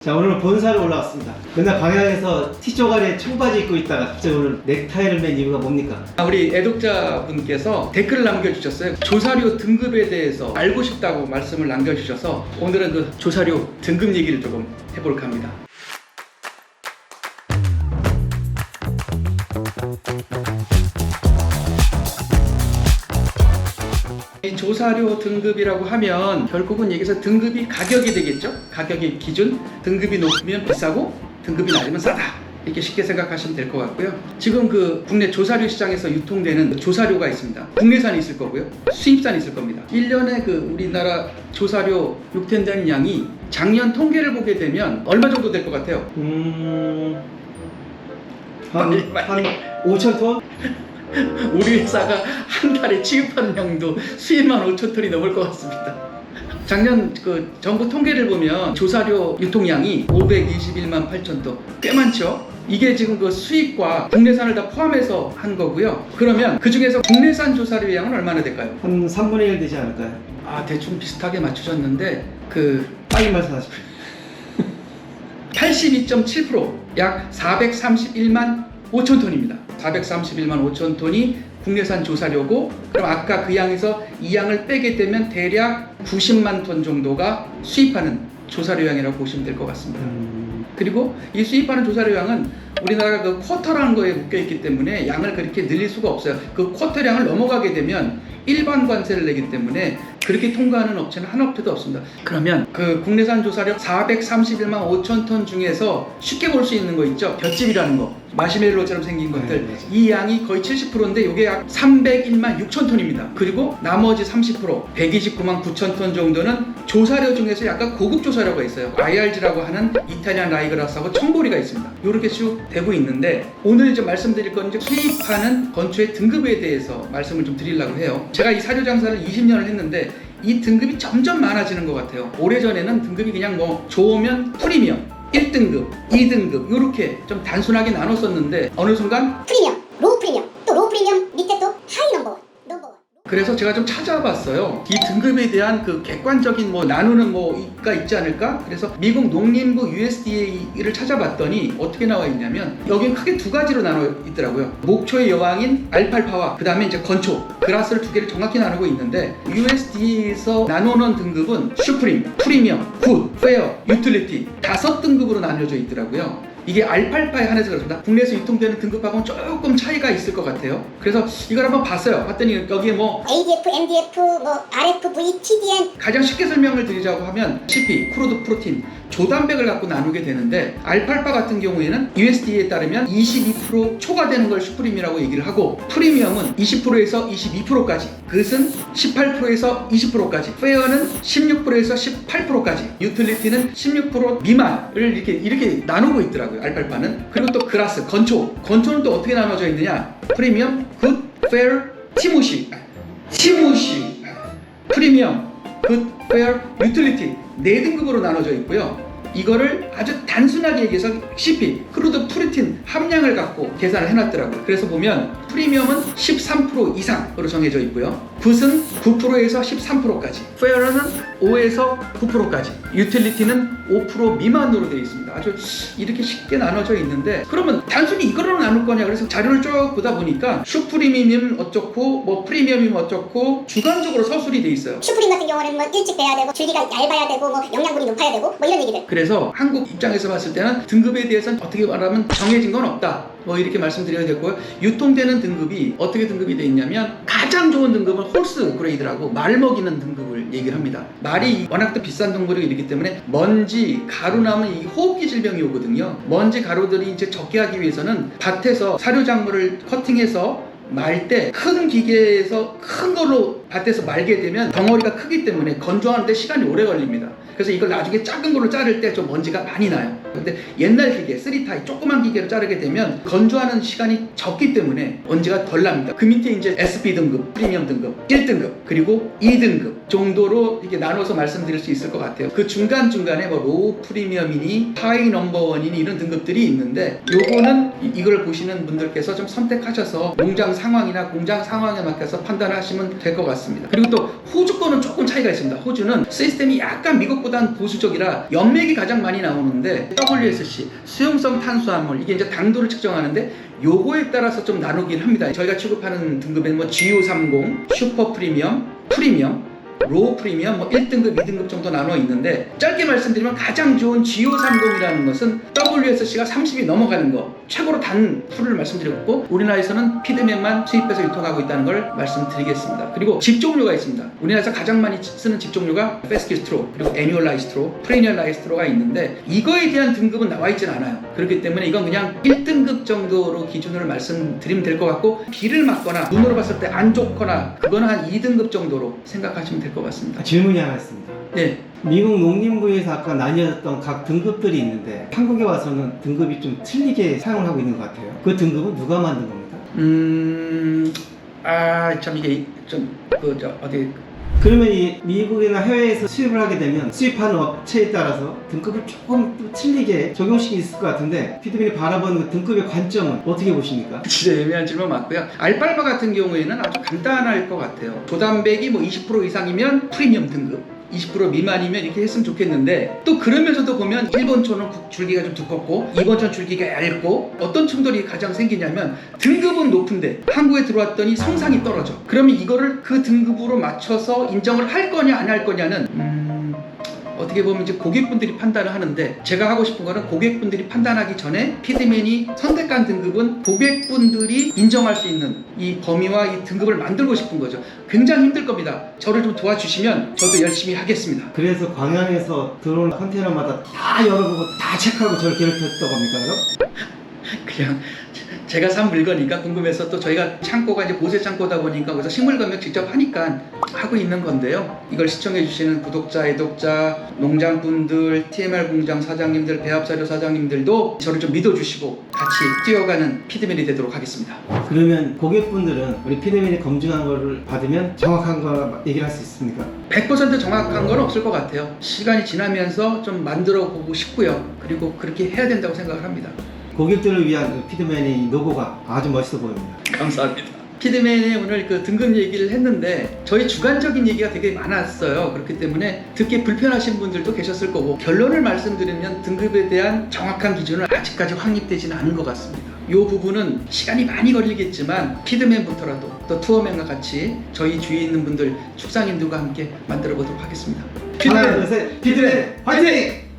자, 오늘은 본사로 올라왔습니다. 맨날 방향에서 티쇼가리에 청바지 입고 있다가 갑자기 오늘 넥타이를 맨 이유가 뭡니까? 우리 애독자분께서 댓글을 남겨주셨어요. 조사료 등급에 대해서 알고 싶다고 말씀을 남겨주셔서 오늘은 그 조사료 등급 얘기를 조금 해볼까 합니다. 이 조사료 등급이라고 하면 결국은 여기서 등급이 가격이 되겠죠? 가격의 기준, 등급이 높으면 비싸고 등급이 낮으면 싸다, 이렇게 쉽게 생각하시면 될 것 같고요. 지금 그 국내 조사료 시장에서 유통되는 조사료가 있습니다. 국내산이 있을 거고요, 수입산이 있을 겁니다. 1년에 그 우리나라 조사료 육텐된 양이 작년 통계를 보게 되면 얼마 정도 될 것 같아요? 한 5,000톤? 우리 회사가 한 달에 취급하는 양도 수입만 5,000톤이 넘을 것 같습니다. 작년 그 정부 통계를 보면 조사료 유통량이 521만 8천 톤, 꽤 많죠? 이게 지금 그 수입과 국내산을 다 포함해서 한 거고요. 그러면 그 중에서 국내산 조사료 양은 얼마나 될까요? 한 3분의 1 되지 않을까요? 대충 비슷하게 맞추셨는데 빨리 말씀하십시오. 82.7%, 약 431만 5천 톤입니다. 431만 5천 톤이 국내산 조사료고, 그럼 아까 그 양에서 이 양을 빼게 되면 대략 90만 톤 정도가 수입하는 조사료 양이라고 보시면 될 것 같습니다. 그리고 이 수입하는 조사료 양은 우리나라가 그 쿼터라는 거에 묶여있기 때문에 양을 그렇게 늘릴 수가 없어요. 그 쿼터량을 넘어가게 되면 일반 관세를 내기 때문에 그렇게 통과하는 업체는 한 업체도 없습니다. 그러면 그 국내산 조사료 431만 5천 톤 중에서 쉽게 볼 수 있는 거 있죠? 볏짚이라는 거, 마시멜로처럼 생긴 것들, 네, 이 양이 거의 70%인데 이게 약 301만 6천 톤입니다. 그리고 나머지 30%, 129만 9천 톤 정도는 조사료 중에서 약간 고급 조사료가 있어요. IRG라고 하는 이탈리안 라이그라스하고 청보리가 있습니다. 이렇게 쭉 되고 있는데, 오늘 이제 말씀드릴 건 이제 수입하는 건초의 등급에 대해서 말씀을 좀 드리려고 해요. 제가 이 사료 장사를 20년을 했는데 이 등급이 점점 많아지는 것 같아요. 오래전에는 등급이 그냥 뭐 좋으면 프리미엄, 1등급, 2등급 이렇게 좀 단순하게 나눴었는데 어느 순간 프리미엄, 로우 프리미엄, 또 로우 프리미엄 밑에 또 하이 넘버원. 그래서 제가 좀 찾아봤어요. 이 등급에 대한 그 객관적인 뭐 나누는 뭐가 있지 않을까? 그래서 미국 농림부 USDA를 찾아봤더니 어떻게 나와 있냐면 여기는 크게 두 가지로 나눠 있더라고요. 목초의 여왕인 알팔파와 그 다음에 이제 건초, 그라스를 두 개를 정확히 나누고 있는데, USDA에서 나누는 등급은 슈프림, 프리미엄, 굿, 페어, 유틸리티 5등급으로 나뉘어져 있더라고요. 이게 알팔파에 한해서 그렇습니다. 국내에서 유통되는 등급하고는 조금 차이가 있을 것 같아요. 그래서 이걸 한번 봤어요. 봤더니 여기에 뭐 ADF, MDF, 뭐 RFV, TDN. 가장 쉽게 설명을 드리자고 하면 CP, 크루드 프로틴, 조단백을 갖고 나누게 되는데, 알팔파 같은 경우에는 USDA에 따르면 22% 초과되는 걸 슈프림이라고 얘기를 하고, 프리미엄은 20%에서 22%까지, 그것은 18%에서 20%까지, 페어는 16%에서 18%까지, 유틸리티는 16% 미만을 이렇게 나누고 있더라고요, 알팔파는. 그리고 또 그라스, 건초는 또 어떻게 나눠져 있느냐? 프리미엄, 굿, 페어, 티무시, 프리미엄, 굿, 페어, 유틸리티 4등급으로 나눠져 있고요. 이거를 아주 단순하게 얘기해서 CP, 크루드 프로틴 함량을 갖고 계산을 해놨더라고요. 그래서 보면 프리미엄은 13% 이상으로 정해져 있고요. 굿은 9%에서 13%까지, 페어는 5에서 9%까지, 유틸리티는 5% 미만으로 되어 있습니다. 아주 이렇게 쉽게 나눠져 있는데, 그러면 단순히 이거로 나눌 거냐? 그래서 자료를 쭉 보다 보니까 슈프리미엄은 어쩌고 뭐 프리미엄이면 어쩌고 주관적으로 서술이 돼 있어요. 슈프림 같은 경우는 뭐 일찍 돼야 되고 줄기가 얇아야 되고 뭐 영양분이 높아야 되고 뭐 이런 얘기들. 그래서 한국 입장에서 봤을 때는 등급에 대해서는 어떻게 말하면 정해진 건 없다, 뭐 이렇게 말씀드려야 되고요. 유통되는 등급이 어떻게 등급이 돼 있냐면, 가장 좋은 등급은 홀스 그레이드라고 말 먹이는 등급을 얘기를 합니다. 말이 워낙 또 비싼 동물이기 때문에 먼지, 가루 나면 이 호흡기 질병이 오거든요. 먼지, 가루들이 이제 적게 하기 위해서는 밭에서 사료 작물을 커팅해서 말 때 큰 기계에서 큰 걸로 밭에서 말게 되면 덩어리가 크기 때문에 건조하는데 시간이 오래 걸립니다. 그래서 이걸 나중에 작은 걸로 자를 때 좀 먼지가 많이 나요. 근데 옛날 기계, 3타입 조그만 기계로 자르게 되면 건조하는 시간이 적기 때문에 먼지가 덜 납니다. 그 밑에 이제 SP 등급, 프리미엄 등급, 1등급, 그리고 2등급 정도로 이렇게 나눠서 말씀드릴 수 있을 것 같아요. 그 중간중간에 뭐 로우 프리미엄이니 하이 넘버원이니 이런 등급들이 있는데, 요거는 이걸 보시는 분들께서 좀 선택하셔서 농장 상황이나 공장 상황에 맞춰서 판단하시면 될 것 같습니다. 그리고 또 호주 거는 조금 차이가 있습니다. 호주는 시스템이 약간 미국보다 것보단 보수적이라 연맥이 가장 많이 나오는데 WSC 수용성 탄수화물 이게 이제 당도를 측정하는데 요거에 따라서 좀 나누긴 합니다. 저희가 취급하는 등급에는 뭐 GU30, 슈퍼 프리미엄, 로우 프리미엄, 뭐 1등급, 2등급 정도 나눠 있는데 짧게 말씀드리면 가장 좋은 GO30이라는 것은 WSC가 30이 넘어가는 거 최고로 단 풀을 말씀드렸고 우리나라에서는 피드맥만 수입해서 유통하고 있다는 걸 말씀드리겠습니다. 그리고 집 종류가 있습니다. 우리나라에서 가장 많이 쓰는 집 종류가 페스키스트로 그리고 애뉴얼라이스트로, 프레니얼라이스트로가 있는데 이거에 대한 등급은 나와 있진 않아요. 그렇기 때문에 이건 그냥 1등급 정도로 기준으로 말씀드리면 될 것 같고 비를 맞거나 눈으로 봤을 때 안 좋거나 그거는 한 2등급 정도로 생각하시면 될 것 같습니다. 질문이 하나 있습니다. 네. 미국 농림부에서 아까 나뉘었던 각 등급들이 있는데 한국에 와서는 등급이 좀 틀리게 사용을 하고 있는 것 같아요. 그 등급은 누가 만든 겁니까? 참 이게 어디 그러면 이 미국이나 해외에서 수입을 하게 되면 수입하는 업체에 따라서 등급을 조금 또 틀리게 적용시키기 있을 것 같은데 피드맨이 바라보는 그 등급의 관점은 어떻게 보십니까? 진짜 애매한 질문 맞고요. 알팔바 같은 경우에는 아주 간단할 것 같아요. 조단백이 뭐 20% 이상이면 프리미엄 등급, 20% 미만이면 이렇게 했으면 좋겠는데 또 그러면서도 보면 1번초는 줄기가 좀 두껍고 2번초는 줄기가 얇고 어떤 충돌이 가장 생기냐면 등급은 높은데 한국에 들어왔더니 성상이 떨어져. 그러면 이거를 그 등급으로 맞춰서 인정을 할 거냐 안 할 거냐는 어떻게 보면 이제 고객분들이 판단을 하는데 제가 하고 싶은 거는 고객분들이 판단하기 전에 피드맨이 선택한 등급은 고객분들이 인정할 수 있는 이 범위와 이 등급을 만들고 싶은 거죠. 굉장히 힘들 겁니다. 저를 좀 도와주시면 저도 열심히 하겠습니다. 그래서 광양에서 들어오는 컨테이너마다 다 열어보고 다 체크하고 저를 괴롭혔던 겁니까 그럼? 그냥 제가 산 물건이니까 궁금해서 또 저희가 창고가 이제 보세 창고다 보니까 거기서 식물 검역 직접 하니까 하고 있는 건데요. 이걸 시청해 주시는 구독자, 애독자, 농장분들, TMR 공장 사장님들, 배합사료 사장님들도 저를 좀 믿어주시고 같이 뛰어가는 피드맨이 되도록 하겠습니다. 그러면 고객분들은 우리 피드맨이 검증한 거를 받으면 정확한 거 얘기를 할 수 있습니까? 100% 정확한 건 없을 것 같아요. 시간이 지나면서 좀 만들어 보고 싶고요. 그리고 그렇게 해야 된다고 생각을 합니다. 고객들을 위한 그 피드맨의 로고가 아주 멋있어 보입니다. 감사합니다. 피드맨의 오늘 그 등급 얘기를 했는데 저희 주관적인 얘기가 되게 많았어요. 그렇기 때문에 듣기 불편하신 분들도 계셨을 거고 결론을 말씀드리면 등급에 대한 정확한 기준은 아직까지 확립되지는 않은 것 같습니다. 이 부분은 시간이 많이 걸리겠지만 피드맨부터라도 또 투어맨과 같이 저희 주위에 있는 분들 축산인들과 함께 만들어 보도록 하겠습니다. 하나, 둘, 셋, 피드맨 화이팅!